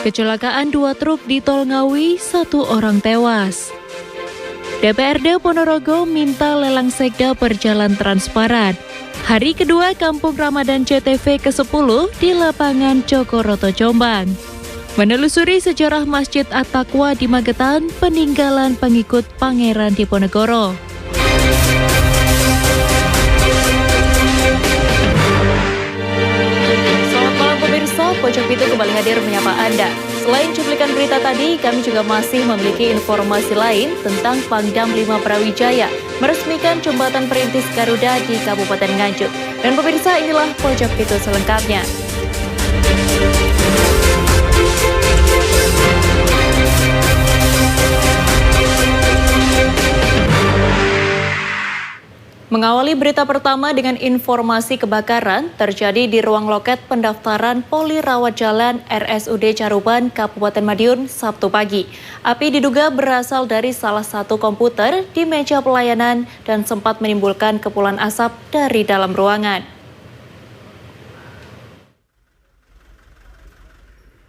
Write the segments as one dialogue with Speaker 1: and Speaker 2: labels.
Speaker 1: Kecelakaan dua truk di Tol Ngawi, 1 orang tewas. DPRD Ponorogo minta lelang sekda berjalan transparan. Hari kedua Kampung Ramadan CTV ke-10 di lapangan Cokoroto, Jombang. Menelusuri sejarah Masjid At-Taqwa di Magetan, peninggalan pengikut Pangeran Diponegoro. Selamat malam pemirsa, Pojok Pitu kembali hadir menyapa Anda. Selain cuplikan berita tadi, kami juga masih memiliki informasi lain tentang Pangdam 5 Brawijaya meresmikan jembatan perintis Garuda di Kabupaten Nganjuk. Dan pemirsa, inilah Pojok Pitu selengkapnya. Mengawali berita pertama dengan informasi kebakaran terjadi di ruang loket pendaftaran Poli Rawat Jalan RSUD Caruban, Kabupaten Madiun, Sabtu pagi. Api diduga berasal dari salah satu komputer di meja pelayanan dan sempat menimbulkan kepulan asap dari dalam ruangan.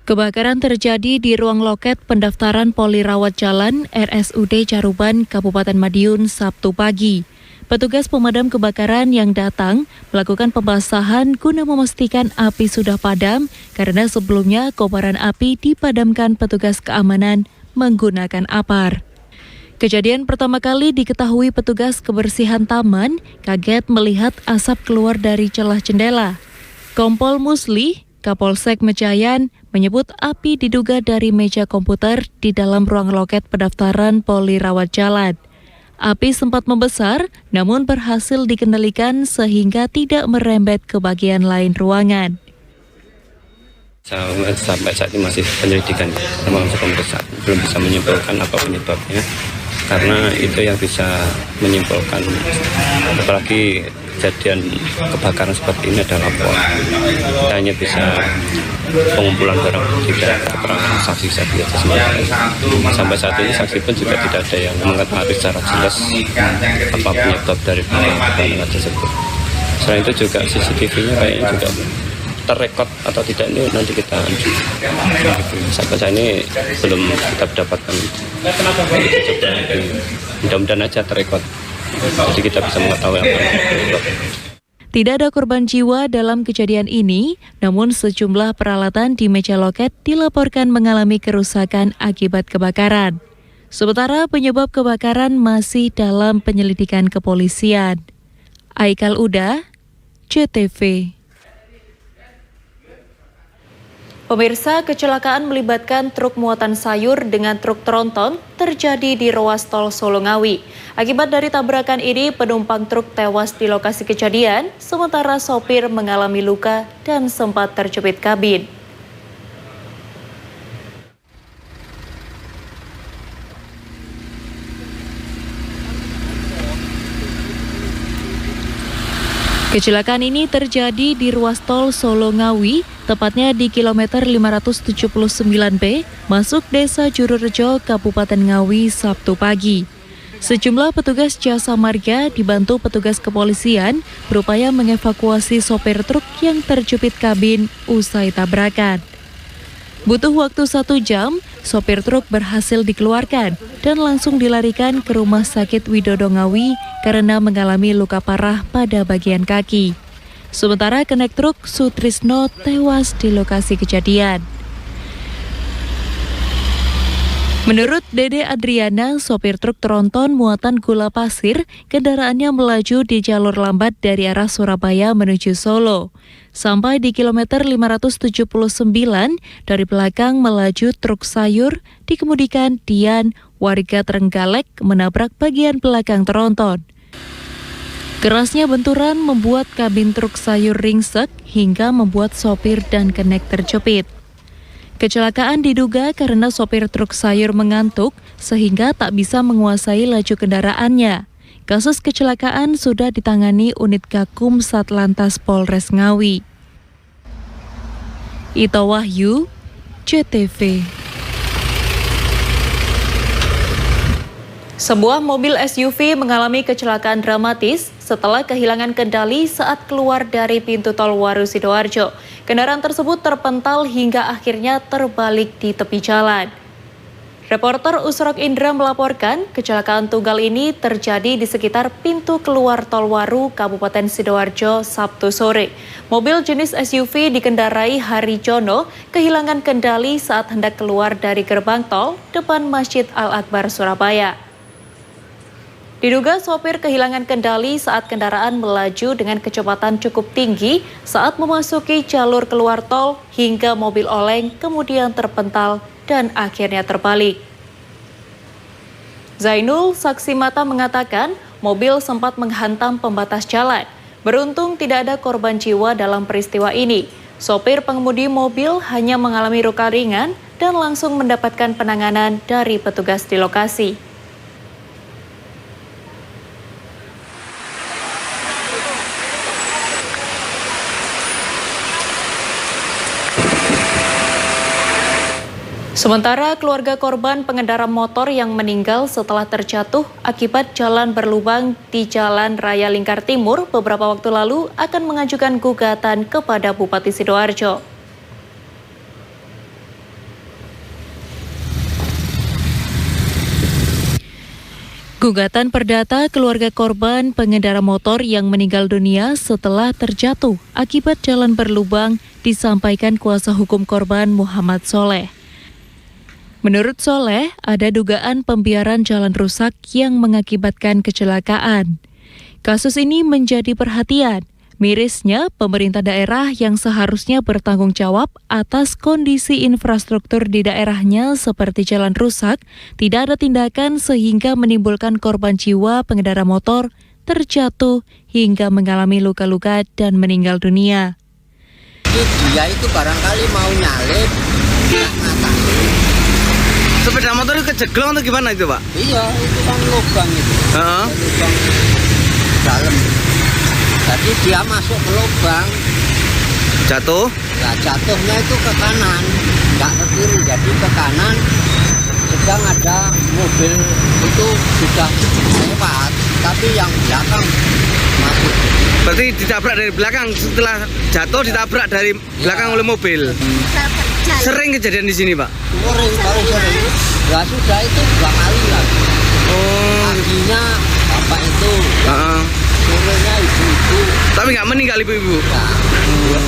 Speaker 1: Kebakaran terjadi di ruang loket pendaftaran Poli Rawat Jalan RSUD Caruban, Kabupaten Madiun, Sabtu pagi. Petugas pemadam kebakaran yang datang melakukan pembasahan guna memastikan api sudah padam karena sebelumnya kobaran api dipadamkan petugas keamanan menggunakan apar. Kejadian pertama kali diketahui petugas kebersihan taman kaget melihat asap keluar dari celah jendela. Kompol Musli, Kapolsek Mejayan, menyebut api diduga dari meja komputer di dalam ruang loket pendaftaran Poli Rawat Jalan. Api sempat membesar, namun berhasil dikendalikan sehingga tidak merembet ke bagian lain ruangan.
Speaker 2: Sampai saat ini masih penyelidikan, masih pemeriksaan, belum bisa menyimpulkan apa penyebabnya, karena itu yang bisa menyimpulkan, apalagi kejadian kebakaran seperti ini adalah lapor. Kita hanya bisa pengumpulan barang bukti dan keterangan saksi saja sementara. Sampai saat ini saksi pun juga tidak ada yang mengetahui secara jelas apa penyebab dari kebakaran tersebut. Selain itu juga CCTV-nya kayaknya juga terrekod atau tidak, ini nanti kita sampai saat ini belum kita dapatkan. Mudah-mudahan aja terrekod, jadi kita bisa mengetahui apa yang terjadi.
Speaker 1: Tidak ada korban jiwa dalam kejadian ini, namun sejumlah peralatan di meja loket dilaporkan mengalami kerusakan akibat kebakaran. Sementara penyebab kebakaran masih dalam penyelidikan kepolisian. Aikal Uda, CTV. Pemirsa, kecelakaan melibatkan truk muatan sayur dengan truk tronton terjadi di ruas tol Solo Ngawi. Akibat dari tabrakan ini, penumpang truk tewas di lokasi kejadian, sementara sopir mengalami luka dan sempat terjepit kabin. Kecelakaan ini terjadi di ruas tol Solo Ngawi, tepatnya di kilometer 579B, masuk Desa Jururejo, Kabupaten Ngawi, Sabtu pagi. Sejumlah petugas jasa marga dibantu petugas kepolisian berupaya mengevakuasi sopir truk yang terjepit kabin usai tabrakan. Butuh waktu 1 jam, sopir truk berhasil dikeluarkan dan langsung dilarikan ke Rumah Sakit Widodo Ngawi karena mengalami luka parah pada bagian kaki. Sementara kenek truk Sutrisno tewas di lokasi kejadian. Menurut Dede Adriana, sopir truk tronton muatan gula pasir, kendaraannya melaju di jalur lambat dari arah Surabaya menuju Solo. Sampai di kilometer 579, dari belakang melaju truk sayur, dikemudikan Dian, warga Trenggalek, menabrak bagian belakang tronton. Kerasnya benturan membuat kabin truk sayur ringsek hingga membuat sopir dan kenek terjepit. Kecelakaan diduga karena sopir truk sayur mengantuk sehingga tak bisa menguasai laju kendaraannya. Kasus kecelakaan sudah ditangani unit Gakum Satlantas Polres Ngawi. Ito Wahyu, CTV. Sebuah mobil SUV mengalami kecelakaan dramatis setelah kehilangan kendali saat keluar dari pintu tol Waru Sidoarjo. Kendaraan tersebut terpental hingga akhirnya terbalik di tepi jalan. Reporter Usrok Indra melaporkan kecelakaan tunggal ini terjadi di sekitar pintu keluar tol Waru, Kabupaten Sidoarjo, Sabtu sore. Mobil jenis SUV dikendarai Harijono kehilangan kendali saat hendak keluar dari gerbang tol depan Masjid Al-Akbar, Surabaya. Diduga sopir kehilangan kendali saat kendaraan melaju dengan kecepatan cukup tinggi saat memasuki jalur keluar tol hingga mobil oleng kemudian terpental dan akhirnya terbalik. Zainul, saksi mata, mengatakan mobil sempat menghantam pembatas jalan. Beruntung tidak ada korban jiwa dalam peristiwa ini. Sopir pengemudi mobil hanya mengalami luka ringan dan langsung mendapatkan penanganan dari petugas di lokasi. Sementara keluarga korban pengendara motor yang meninggal setelah terjatuh akibat jalan berlubang di Jalan Raya Lingkar Timur beberapa waktu lalu akan mengajukan gugatan kepada Bupati Sidoarjo. Gugatan perdata keluarga korban pengendara motor yang meninggal dunia setelah terjatuh akibat jalan berlubang disampaikan kuasa hukum korban Muhammad Soleh. Menurut Soleh, ada dugaan pembiaran jalan rusak yang mengakibatkan kecelakaan. Kasus ini menjadi perhatian. Mirisnya, pemerintah daerah yang seharusnya bertanggung jawab atas kondisi infrastruktur di daerahnya seperti jalan rusak, tidak ada tindakan sehingga menimbulkan korban jiwa pengendara motor terjatuh hingga mengalami luka-luka dan meninggal dunia.
Speaker 3: Dia itu barangkali mau nyalip, tidak ngatasin.
Speaker 4: Sepeda motor itu kejeglong atau gimana itu, Pak?
Speaker 3: Iya, itu kan lubang itu. Lubang dalam. Jadi dia masuk ke lubang.
Speaker 4: Jatuh?
Speaker 3: Nah, jatuhnya itu ke kanan, nggak ke kiri. Jadi ke kanan, sedang ada mobil itu sudah lewat, tapi yang belakang masuk.
Speaker 4: Berarti ditabrak dari belakang, setelah jatuh ditabrak dari belakang oleh mobil. Sering kejadian di sini, Pak?
Speaker 3: Sering. Ya sudah, itu 2 kali lagi. Paginya bapak itu, sorenya ibu-ibu.
Speaker 4: Tapi nggak meninggal ibu-ibu?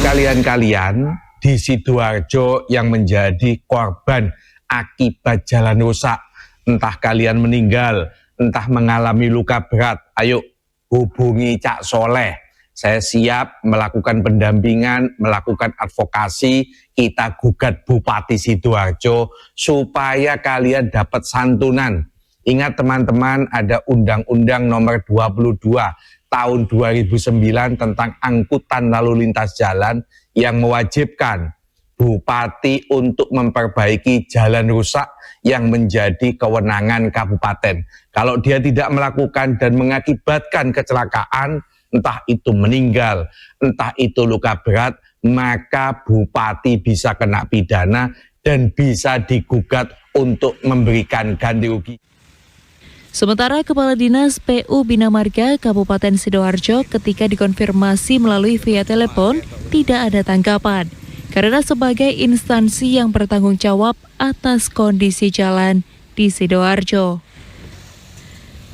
Speaker 5: Kalian-kalian di Sidoarjo yang menjadi korban akibat jalan rusak, entah kalian meninggal, entah mengalami luka berat, ayo hubungi Cak Soleh. Saya siap melakukan pendampingan, melakukan advokasi, kita gugat Bupati Sidoarjo supaya kalian dapat santunan. Ingat teman-teman, ada Undang-Undang Nomor 22 Tahun 2009 tentang angkutan lalu lintas jalan yang mewajibkan Bupati untuk memperbaiki jalan rusak yang menjadi kewenangan kabupaten. Kalau dia tidak melakukan dan mengakibatkan kecelakaan, entah itu meninggal, entah itu luka berat, maka Bupati bisa kena pidana dan bisa digugat untuk memberikan ganti rugi.
Speaker 1: Sementara Kepala Dinas PU Bina Marga Kabupaten Sidoarjo ketika dikonfirmasi melalui via telepon tidak ada tanggapan karena sebagai instansi yang bertanggung jawab atas kondisi jalan di Sidoarjo.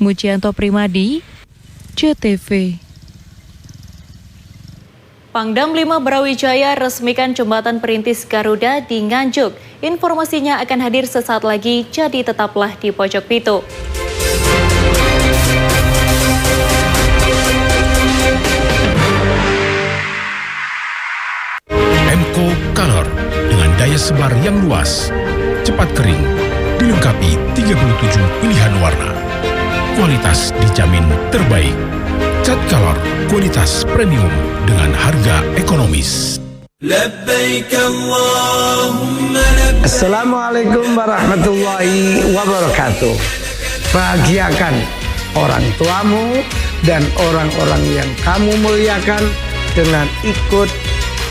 Speaker 1: Mujianto Primadi, JTV. Pangdam 5 Brawijaya resmikan jembatan perintis Garuda di Nganjuk. Informasinya akan hadir sesaat lagi, jadi tetaplah di Pojok Pitu.
Speaker 6: Emco Color dengan daya sebar yang luas, cepat kering, dilengkapi 37 pilihan warna. Kualitas dijamin terbaik. Cat Color, kualitas premium dengan harga ekonomis.
Speaker 7: Assalamualaikum warahmatullahi wabarakatuh. Bahagiakan orang tuamu dan orang-orang yang kamu muliakan dengan ikut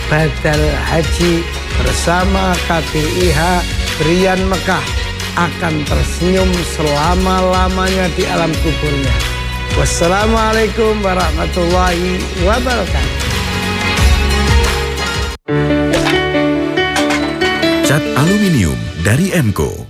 Speaker 7: badal haji bersama KPIH Rian Mekah akan tersenyum selama-lamanya di alam kuburnya. Wassalamualaikum warahmatullahi wabarakatuh.
Speaker 8: Cat aluminium dari Emco.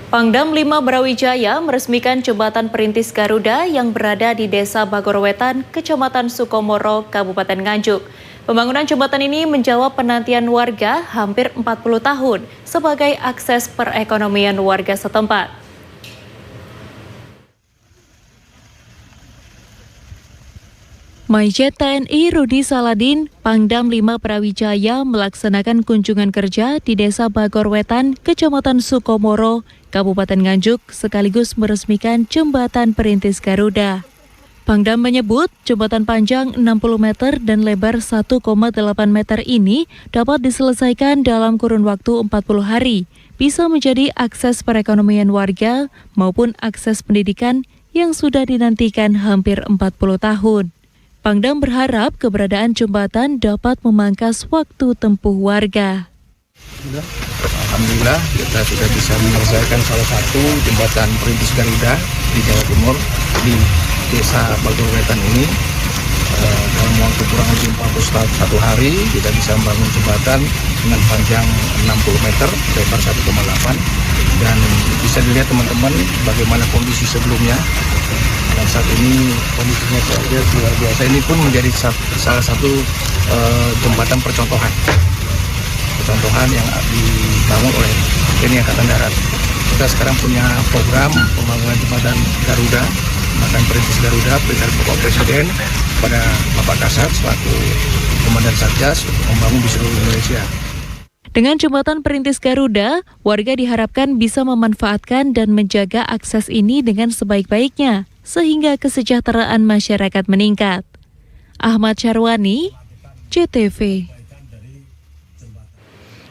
Speaker 1: Pangdam 5 Brawijaya meresmikan jembatan perintis Garuda yang berada di Desa Bagorwetan, Kecamatan Sukomoro, Kabupaten Nganjuk. Pembangunan jembatan ini menjawab penantian warga hampir 40 tahun sebagai akses perekonomian warga setempat. Maijen TNI Rudi Saladin, Pangdam 5 Brawijaya melaksanakan kunjungan kerja di Desa Bagorwetan, Kecamatan Sukomoro, Kabupaten Nganjuk, sekaligus meresmikan jembatan perintis Garuda. Pangdam menyebut jembatan panjang 60 meter dan lebar 1,8 meter ini dapat diselesaikan dalam kurun waktu 40 hari, bisa menjadi akses perekonomian warga maupun akses pendidikan yang sudah dinantikan hampir 40 tahun. Pangdam berharap keberadaan jembatan dapat memangkas waktu tempuh warga.
Speaker 9: Alhamdulillah kita sudah bisa menyelesaikan salah satu jembatan perintis Garuda di Jawa Timur di Desa Bagorwetan ini. Dalam waktu kurang lebih 41 hari kita bisa membangun jembatan dengan panjang 60 meter, lebar 1,8, dan bisa dilihat teman-teman bagaimana kondisi sebelumnya. Dan saat ini kondisinya saja luar biasa. Ini pun menjadi salah satu jembatan percontohan yang dibangun oleh TNI Angkatan Darat. Kita sekarang punya program pembangunan jembatan Garuda, jembatan perintis Garuda, perintah Bapak Presiden pada Bapak Kasat selaku Komandan Satgas untuk membangun di seluruh Indonesia.
Speaker 1: Dengan jembatan perintis Garuda, warga diharapkan bisa memanfaatkan dan menjaga akses ini dengan sebaik-baiknya, sehingga kesejahteraan masyarakat meningkat. Ahmad Syarwani, CTV.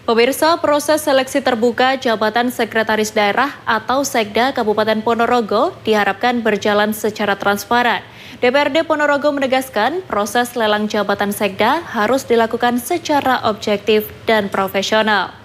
Speaker 1: Pemirsa, proses seleksi terbuka jabatan Sekretaris Daerah atau Sekda Kabupaten Ponorogo diharapkan berjalan secara transparan. DPRD Ponorogo menegaskan proses lelang jabatan Sekda harus dilakukan secara objektif dan profesional.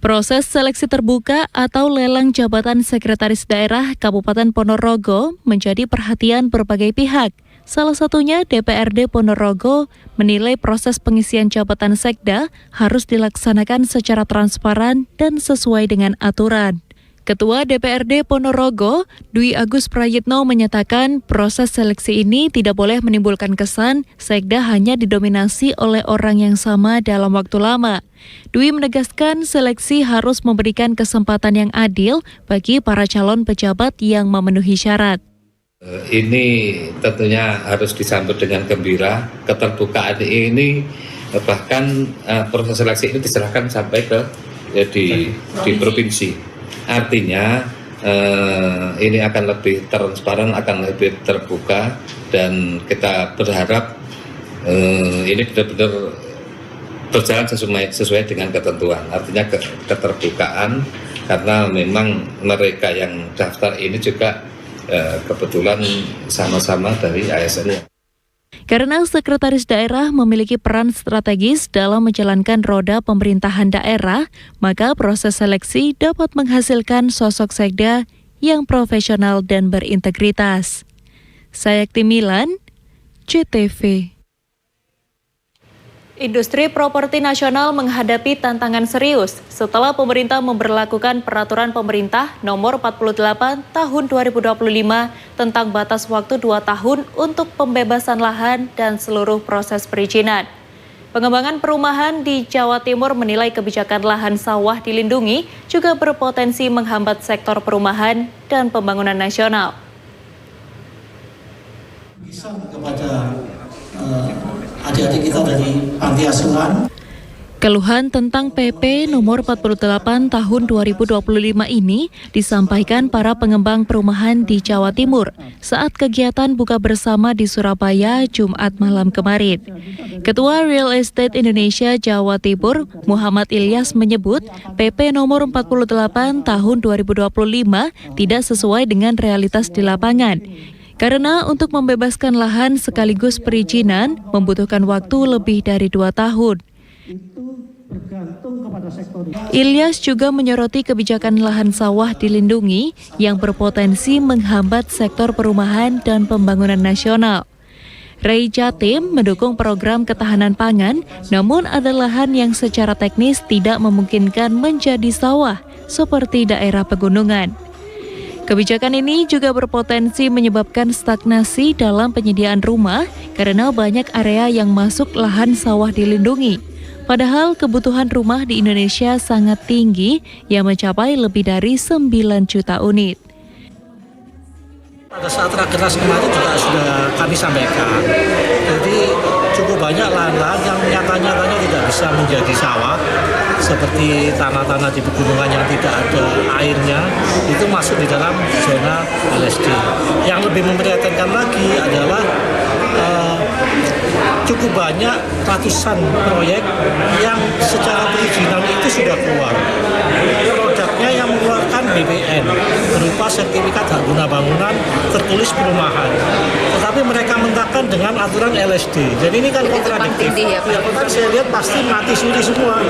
Speaker 1: Proses seleksi terbuka atau lelang jabatan Sekretaris Daerah Kabupaten Ponorogo menjadi perhatian berbagai pihak. Salah satunya DPRD Ponorogo menilai proses pengisian jabatan Sekda harus dilaksanakan secara transparan dan sesuai dengan aturan. Ketua DPRD Ponorogo, Dwi Agus Prayitno menyatakan proses seleksi ini tidak boleh menimbulkan kesan Sekda hanya didominasi oleh orang yang sama dalam waktu lama. Dwi menegaskan seleksi harus memberikan kesempatan yang adil bagi para calon pejabat yang memenuhi syarat.
Speaker 10: Ini tentunya harus disambut dengan gembira. Keterbukaan ini bahkan proses seleksi ini diserahkan sampai ke di provinsi. Artinya ini akan lebih transparan, akan lebih terbuka, dan kita berharap ini benar-benar berjalan sesuai dengan ketentuan. Artinya keterbukaan, karena memang mereka yang daftar ini juga kebetulan sama-sama dari ASN.
Speaker 1: Karena Sekretaris Daerah memiliki peran strategis dalam menjalankan roda pemerintahan daerah, maka proses seleksi dapat menghasilkan sosok Sekda yang profesional dan berintegritas. Sayakti Milan, CTV. Industri properti nasional menghadapi tantangan serius setelah pemerintah memberlakukan Peraturan Pemerintah Nomor 48 Tahun 2025 tentang batas waktu 2 tahun untuk pembebasan lahan dan seluruh proses perizinan. Pengembangan perumahan di Jawa Timur menilai kebijakan lahan sawah dilindungi juga berpotensi menghambat sektor perumahan dan pembangunan nasional.
Speaker 11: Bisa kepada adik-adik kita dari panti asuhan.
Speaker 1: Keluhan tentang PP nomor 48 tahun 2025 ini disampaikan para pengembang perumahan di Jawa Timur saat kegiatan buka bersama di Surabaya Jumat malam kemarin. Ketua Real Estate Indonesia Jawa Timur, Muhammad Ilyas menyebut PP nomor 48 tahun 2025 tidak sesuai dengan realitas di lapangan. Karena untuk membebaskan lahan sekaligus perizinan membutuhkan waktu lebih dari 2 tahun. Ilyas juga menyoroti kebijakan lahan sawah dilindungi yang berpotensi menghambat sektor perumahan dan pembangunan nasional. Ray Jatim mendukung program ketahanan pangan, namun ada lahan yang secara teknis tidak memungkinkan menjadi sawah, seperti daerah pegunungan. Kebijakan ini juga berpotensi menyebabkan stagnasi dalam penyediaan rumah karena banyak area yang masuk lahan sawah dilindungi. Padahal kebutuhan rumah di Indonesia sangat tinggi yang mencapai lebih dari 9 juta unit.
Speaker 11: Pada saat rakernas kemarin juga sudah kami sampaikan, jadi cukup banyak lahan-lahan yang nyata-nyatanya tidak bisa menjadi sawah, seperti tanah-tanah di pegunungan yang tidak ada airnya, itu masuk di dalam zona LSD. Yang lebih memprihatinkan lagi adalah cukup banyak ratusan proyek yang secara perizinan itu sudah keluar. Produknya yang mengeluarkan BPN berupa sertifikat hak guna bangunan tertulis perumahan. Tetapi mereka mentahkan dengan aturan LSD. Jadi ini kan kontradiktif. Ya, kan saya lihat pasti mati suri semua.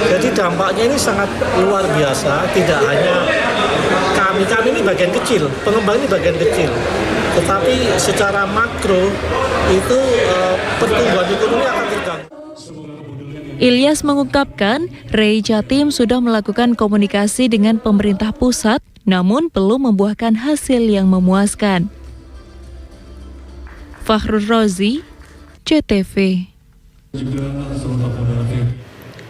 Speaker 11: Jadi dampaknya ini sangat luar biasa. Tidak hanya kami ini bagian kecil, pengembang ini bagian kecil. Tetapi secara makro itu pertumbuhan ekonomi akan terganggu.
Speaker 1: Ilyas mengungkapkan, Ray Jatim sudah melakukan komunikasi dengan pemerintah pusat, namun belum membuahkan hasil yang memuaskan. Fakhrul Rozi, CTV.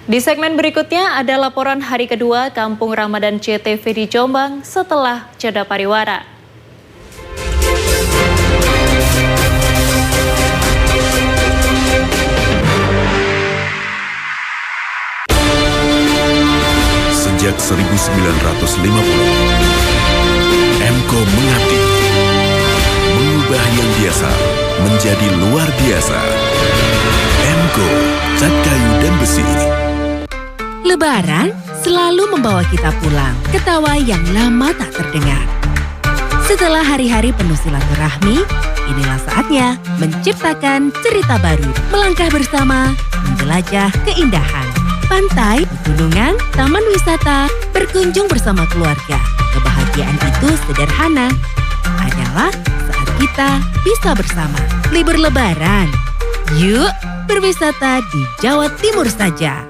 Speaker 1: Di segmen berikutnya ada laporan hari kedua Kampung Ramadan CTV di Jombang setelah jeda pariwara.
Speaker 8: Sejak 1950, Emco mengabdi, mengubah yang biasa menjadi luar biasa. Emco, cat kayu dan besi.
Speaker 12: Lebaran selalu membawa kita pulang ke tawa yang lama tak terdengar. Setelah hari-hari penuh silaturahmi, inilah saatnya menciptakan cerita baru, melangkah bersama, menjelajah keindahan. Pantai, pegunungan, taman wisata, berkunjung bersama keluarga. Kebahagiaan itu sederhana, adalah saat kita bisa bersama. Libur Lebaran, yuk berwisata di Jawa Timur saja.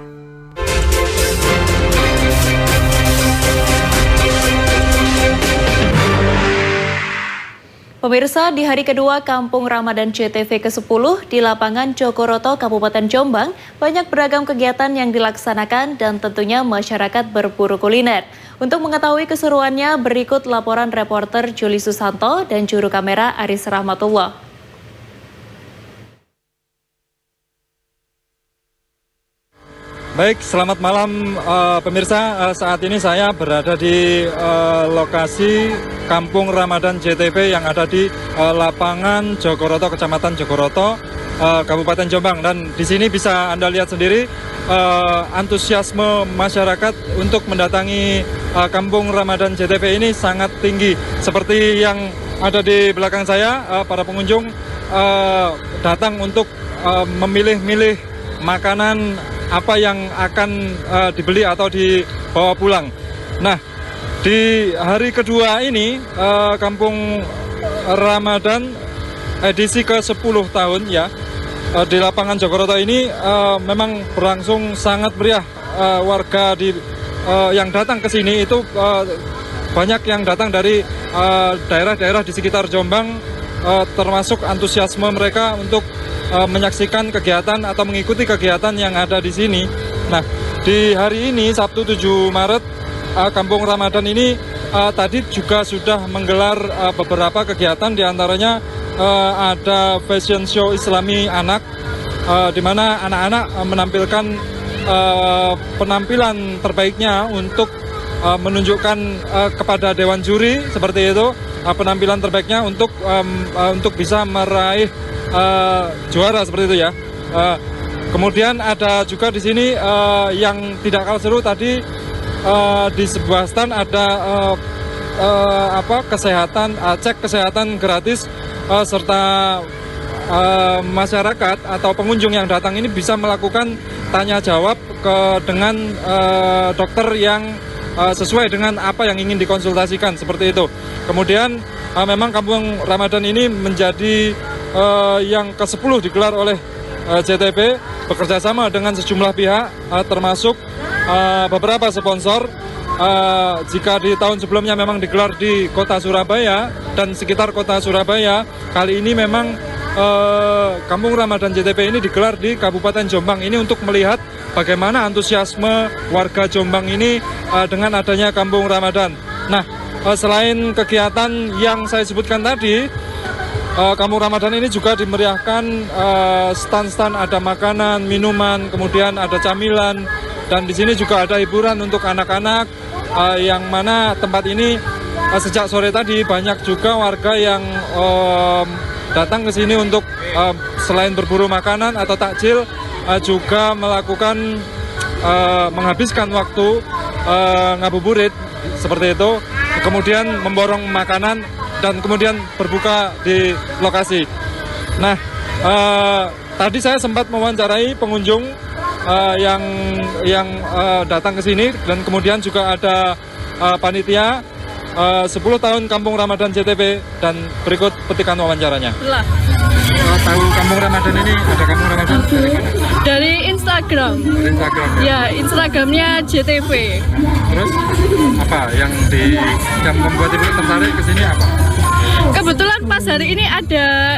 Speaker 1: Pemirsa, di hari kedua Kampung Ramadan CTV ke-10 di lapangan Jogoroto, Kabupaten Jombang, banyak beragam kegiatan yang dilaksanakan dan tentunya masyarakat berburu kuliner. Untuk mengetahui keseruannya, berikut laporan reporter Juli Susanto dan juru kamera Aris Rahmatullah.
Speaker 13: Baik, selamat malam pemirsa. Saat ini saya berada di lokasi Kampung Ramadan JTV yang ada di lapangan Jogoroto, Kecamatan Jogoroto, Kabupaten Jombang. Dan di sini bisa Anda lihat sendiri antusiasme masyarakat untuk mendatangi Kampung Ramadan JTV ini sangat tinggi. Seperti yang ada di belakang saya, para pengunjung datang untuk memilih-milih makanan apa yang akan dibeli atau dibawa pulang. Nah, di hari kedua ini Kampung Ramadan edisi ke-10 tahun ya, di lapangan Jogoroto ini memang berlangsung sangat meriah. Warga yang datang ke sini itu banyak yang datang dari daerah-daerah di sekitar Jombang, termasuk antusiasme mereka untuk menyaksikan kegiatan atau mengikuti kegiatan yang ada di sini. Nah, di hari ini Sabtu 7 Maret Kampung Ramadan ini tadi juga sudah menggelar beberapa kegiatan, diantaranya ada fashion show Islami anak, di mana anak-anak menampilkan penampilan terbaiknya untuk menunjukkan kepada dewan juri seperti itu, penampilan terbaiknya untuk bisa meraih juara seperti itu ya. Kemudian ada juga di sini yang tidak kalah seru tadi, di sebuah stand ada cek kesehatan gratis, serta masyarakat atau pengunjung yang datang ini bisa melakukan tanya jawab dengan dokter yang sesuai dengan apa yang ingin dikonsultasikan seperti itu. Kemudian memang Kampung Ramadan ini menjadi yang ke-10 digelar oleh JTP bekerja sama dengan sejumlah pihak, termasuk beberapa sponsor. Jika di tahun sebelumnya memang digelar di kota Surabaya dan sekitar kota Surabaya, kali ini memang Kampung Ramadan JTP ini digelar di Kabupaten Jombang ini untuk melihat bagaimana antusiasme warga Jombang ini dengan adanya Kampung Ramadan. Nah, selain kegiatan yang saya sebutkan tadi, Kampung Ramadan ini juga dimeriahkan stand-stand, ada makanan, minuman, kemudian ada camilan, dan di sini juga ada hiburan untuk anak-anak, yang mana tempat ini sejak sore tadi banyak juga warga yang datang ke sini untuk selain berburu makanan atau takjil, juga melakukan menghabiskan waktu ngabuburit seperti itu, kemudian memborong makanan dan kemudian berbuka di lokasi. Nah, tadi saya sempat mewawancarai pengunjung yang datang ke sini, dan kemudian juga ada panitia 10 tahun Kampung Ramadan JTP, dan berikut petikan wawancaranya. Tahu Kampung Ramadan ini, ada Kampung Ramadan dari mana?
Speaker 14: Dari Instagram.
Speaker 13: Dari Instagram
Speaker 14: ya? Instagramnya JTP.
Speaker 13: Terus apa yang membuat ibu tertarik ke sini apa?
Speaker 14: Kebetulan pas hari ini ada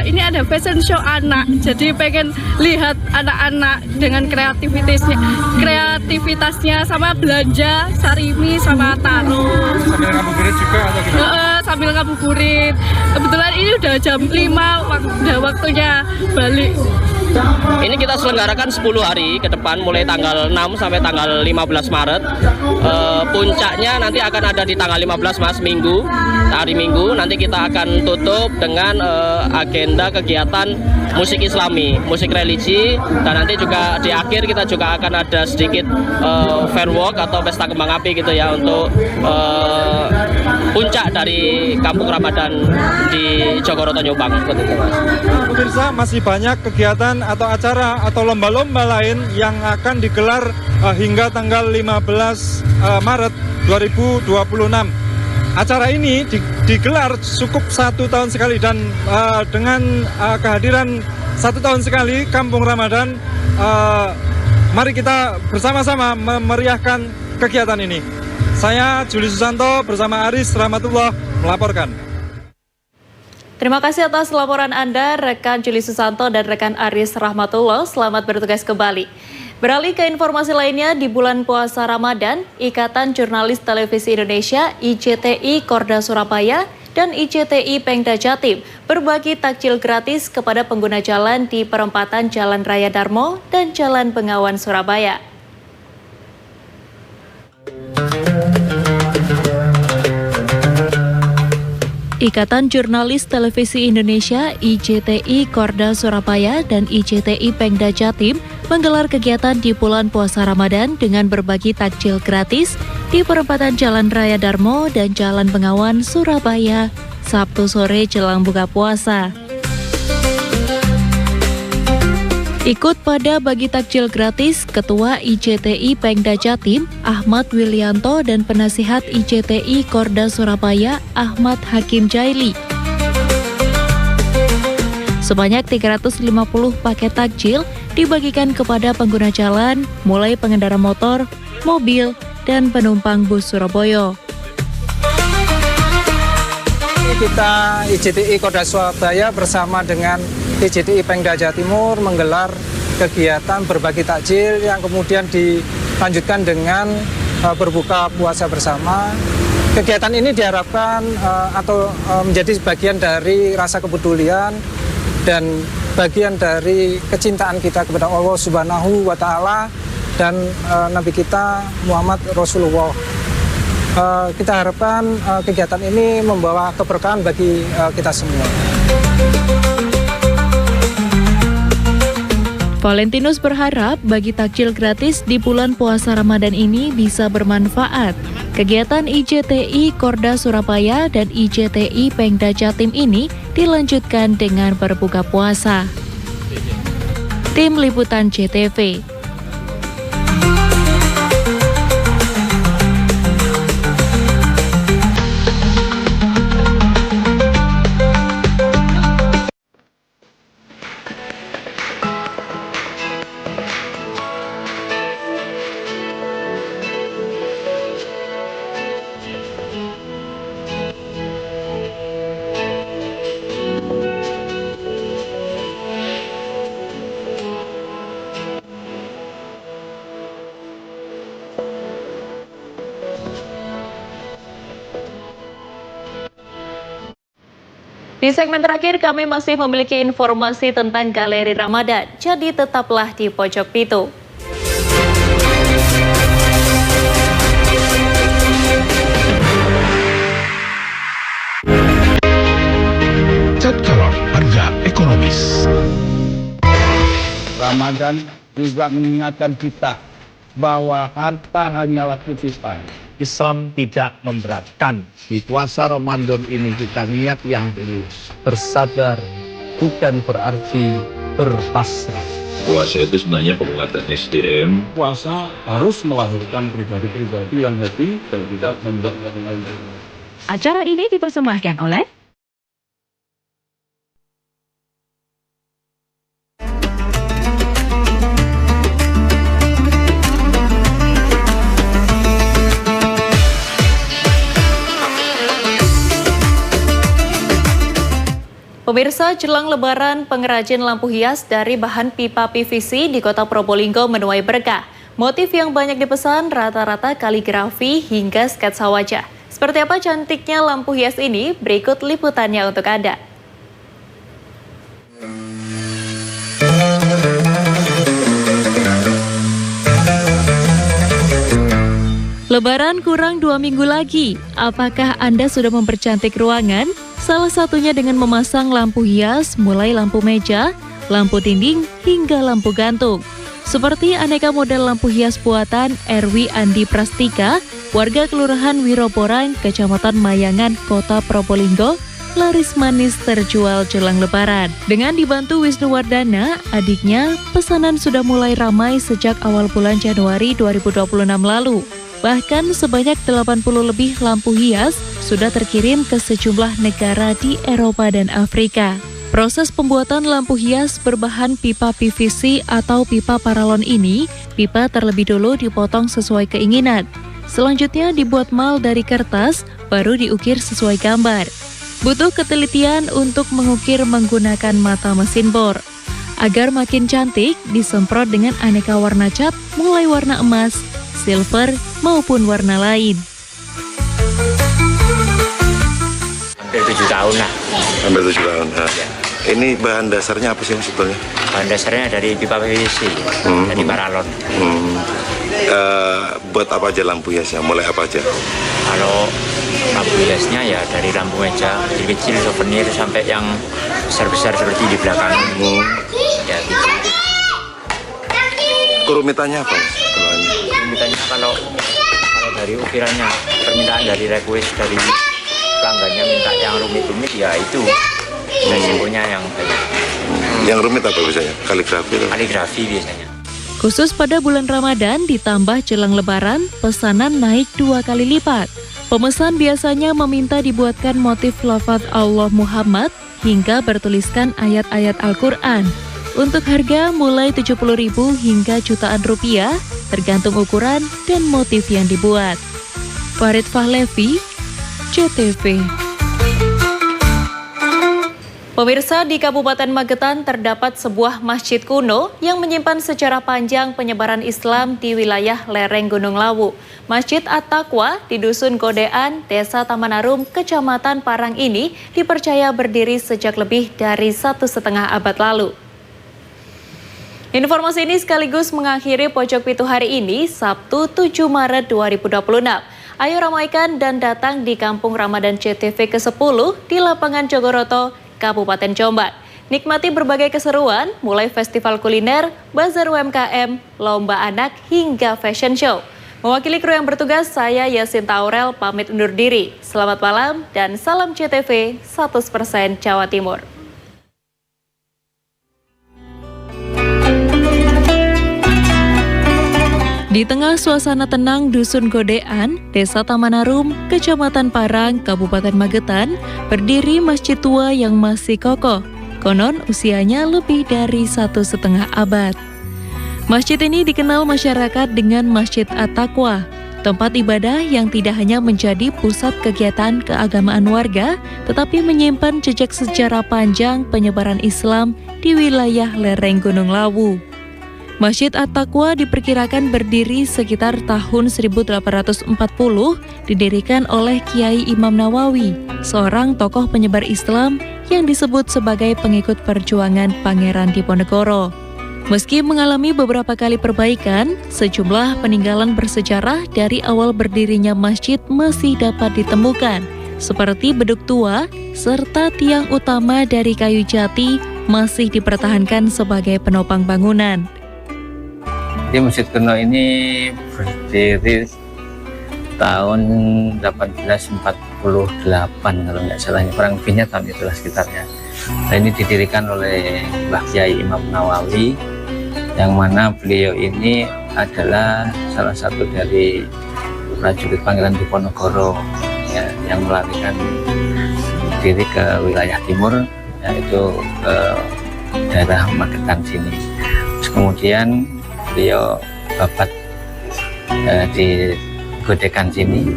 Speaker 14: fashion show anak, jadi pengen lihat anak-anak dengan kreativitasnya sama belanja sarimi sama taruh.
Speaker 13: Sambil ngabuburit juga atau gimana?
Speaker 14: Sambil ngabuburit. Kebetulan ini udah jam 5, udah waktunya balik.
Speaker 15: Ini kita selenggarakan 10 hari ke depan, mulai tanggal 6 sampai tanggal 15 Maret. Puncaknya nanti akan ada di tanggal 15 Mas, Minggu, hari Minggu. Nanti kita akan tutup dengan agenda kegiatan musik Islami, musik religi, dan nanti juga di akhir kita juga akan ada sedikit firework atau pesta kembang api gitu ya, untuk puncak dari Kampung Ramadan di Jogoroto Jombang.
Speaker 13: Pemirsa, masih banyak kegiatan atau acara atau lomba-lomba lain yang akan digelar hingga tanggal 15 Maret 2026. Acara ini digelar cukup 1 tahun sekali, dan dengan kehadiran 1 tahun sekali Kampung Ramadan, mari kita bersama-sama memeriahkan kegiatan ini. Saya Juli Susanto bersama Aris Rahmatullah melaporkan.
Speaker 1: Terima kasih atas laporan Anda, rekan Juli Susanto dan rekan Aris Rahmatullah. Selamat bertugas kembali. Beralih ke informasi lainnya, di bulan puasa Ramadan, Ikatan Jurnalis Televisi Indonesia IJTI Korda Surabaya dan IJTI Pengda Jatim berbagi takjil gratis kepada pengguna jalan di perempatan Jalan Raya Darmo dan Jalan Bengawan Surabaya. Ikatan Jurnalis Televisi Indonesia IJTI Korda Surabaya dan IJTI Pengda Jatim menggelar kegiatan di bulan puasa Ramadan dengan berbagi takjil gratis di perempatan Jalan Raya Darmo dan Jalan Bengawan Surabaya Sabtu sore jelang buka puasa. Ikut pada bagi takjil gratis Ketua IJTI Pengda Jatim Ahmad Willianto dan penasihat IJTI Korda Surabaya Ahmad Hakim Jaili. Sebanyak 350 paket takjil dibagikan kepada pengguna jalan, mulai pengendara motor, mobil, dan penumpang bus Surabaya.
Speaker 16: Kita IJTI Korda Surabaya bersama dengan IJTI Pengda Jawa Timur menggelar kegiatan berbagi takjil yang kemudian dilanjutkan dengan berbuka puasa bersama. Kegiatan ini diharapkan atau menjadi bagian dari rasa kepedulian dan bagian dari kecintaan kita kepada Allah Subhanahu wa Ta'ala, dan Nabi kita Muhammad Rasulullah. Kita harapkan kegiatan ini membawa keberkahan bagi kita semua.
Speaker 1: Valentinus berharap bagi takjil gratis di bulan puasa Ramadan ini bisa bermanfaat. Kegiatan IJTI Korda Surabaya dan IJTI Pengda Jatim ini dilanjutkan dengan berbuka puasa. Tim Liputan JTV. Di segmen terakhir kami masih memiliki informasi tentang Galeri Ramadan, jadi tetaplah di Pojok Pitu.
Speaker 6: Cat Color, harga ekonomis.
Speaker 7: Ramadan juga mengingatkan kita bahwa harta hanyalah titipan. Islam tidak memberatkan. Di puasa Ramadan ini kita niat yang tulus, bersabar, bukan berarti berpasrah.
Speaker 17: Puasa itu sebenarnya penguatan SDM.
Speaker 7: Puasa harus melahirkan pribadi-pribadi yang happy dan tidak memberatkan lain.
Speaker 12: Acara ini dipersembahkan oleh
Speaker 1: Pemirsa, jelang Lebaran, pengrajin lampu hias dari bahan pipa PVC di Kota Probolinggo menuai berkah. Motif yang banyak dipesan rata-rata kaligrafi hingga sketsa wajah. Seperti apa cantiknya lampu hias ini? Berikut liputannya untuk Anda. Lebaran kurang 2 minggu lagi. Apakah Anda sudah mempercantik ruangan? Salah satunya dengan memasang lampu hias, mulai lampu meja, lampu dinding, hingga lampu gantung. Seperti aneka model lampu hias buatan Erwi Andi Prastika, warga Kelurahan Wiroporang, Kecamatan Mayangan, Kota Probolinggo, laris manis terjual jelang Lebaran. Dengan dibantu Wisnu Wardana, adiknya, pesanan sudah mulai ramai sejak awal bulan Januari 2026 lalu. Bahkan sebanyak 80 lebih lampu hias sudah terkirim ke sejumlah negara di Eropa dan Afrika. Proses pembuatan lampu hias berbahan pipa PVC atau pipa paralon ini, pipa terlebih dulu dipotong sesuai keinginan. Selanjutnya dibuat mal dari kertas, baru diukir sesuai gambar. Butuh ketelitian untuk mengukir menggunakan mata mesin bor. Agar makin cantik, disemprot dengan aneka warna cat, mulai warna emas, silver, maupun warna lain.
Speaker 18: Hampir 7 tahun lah.
Speaker 17: Hampir 7 tahun. Nah. Ya. Ini bahan dasarnya apa sih sebetulnya?
Speaker 18: Bahan dasarnya dari pipa PVC, dari paralon.
Speaker 17: Buat apa aja lampu hiasnya? Mulai apa aja?
Speaker 18: Kalau lampu hiasnya ya dari lampu meja kecil-kecil souvenir sampai yang besar-besar seperti di belakang. Ya, gitu.
Speaker 17: Kerumitannya apa?
Speaker 18: Kerumitannya kalau dari ukirannya, permintaan dari request dari pelanggannya minta yang rumit-rumit, ya itu resikonya yang banyak.
Speaker 17: Yang rumit apa biasanya? Kaligrafi?
Speaker 18: Kaligrafi biasanya.
Speaker 1: Khusus pada bulan Ramadan ditambah jelang Lebaran, pesanan naik 2 kali lipat. Pemesan biasanya meminta dibuatkan motif lafaz Allah Muhammad hingga bertuliskan ayat-ayat Al-Quran. Untuk harga mulai 70.000 hingga jutaan rupiah, tergantung ukuran dan motif yang dibuat. Farid Fahlevi, JTV. Pemirsa, di Kabupaten Magetan terdapat sebuah masjid kuno yang menyimpan sejarah panjang penyebaran Islam di wilayah lereng Gunung Lawu. Masjid At-Taqwa di Dusun Godean, Desa Tamanarum, Kecamatan Parang ini dipercaya berdiri sejak lebih dari 1,5 abad lalu. Informasi ini sekaligus mengakhiri Pojok Pitu hari ini, Sabtu 7 Maret 2026. Ayo ramaikan dan datang di Kampung Ramadan CTV ke-10 di Lapangan Jogoroto, Kabupaten Jombang. Nikmati berbagai keseruan, mulai festival kuliner, bazar UMKM, lomba anak, hingga fashion show. Mewakili kru yang bertugas, saya Yasinta Aurel pamit undur diri. Selamat malam dan salam CTV 100% Jawa Timur. Di tengah suasana tenang Dusun Godean, Desa Tamanarum, Kecamatan Parang, Kabupaten Magetan, berdiri masjid tua yang masih kokoh. Konon usianya lebih dari 1,5 abad. Masjid ini dikenal masyarakat dengan Masjid At-Taqwa, tempat ibadah yang tidak hanya menjadi pusat kegiatan keagamaan warga, tetapi menyimpan jejak sejarah panjang penyebaran Islam di wilayah lereng Gunung Lawu. Masjid At-Taqwa diperkirakan berdiri sekitar tahun 1840, didirikan oleh Kiai Imam Nawawi, seorang tokoh penyebar Islam yang disebut sebagai pengikut perjuangan Pangeran Diponegoro. Meski mengalami beberapa kali perbaikan, sejumlah peninggalan bersejarah dari awal berdirinya masjid masih dapat ditemukan, seperti beduk tua, serta tiang utama dari kayu jati masih dipertahankan sebagai penopang bangunan.
Speaker 18: Di Masjid kuno ini berdiri tahun 1848 kalau nggak salah, kurang lebihnya tahun itulah sekitarnya. Nah, ini didirikan oleh Mbah Kiai Imam Nawawi, yang mana beliau ini adalah salah satu dari prajurit Pangeran Diponegoro ya, yang melarikan diri ke wilayah timur, yaitu ke daerah Magetan sini. Terus kemudian beliau babat di Godekan sini,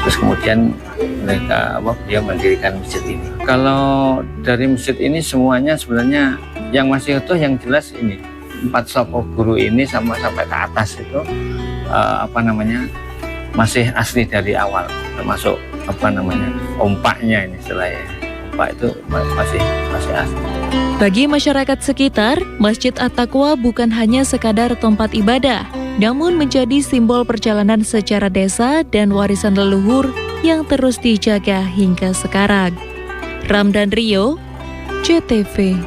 Speaker 18: terus kemudian beliau mendirikan masjid ini. Kalau dari masjid ini semuanya sebenarnya yang masih utuh, yang jelas ini 4 soko guru ini sampai ke atas itu masih asli dari awal, termasuk ompaknya ini, istilahnya ompak itu masih asli.
Speaker 1: Bagi masyarakat sekitar, Masjid At-Taqwa bukan hanya sekadar tempat ibadah, namun menjadi simbol perjalanan sejarah desa dan warisan leluhur yang terus dijaga hingga sekarang. Ramdan Rio, CTV.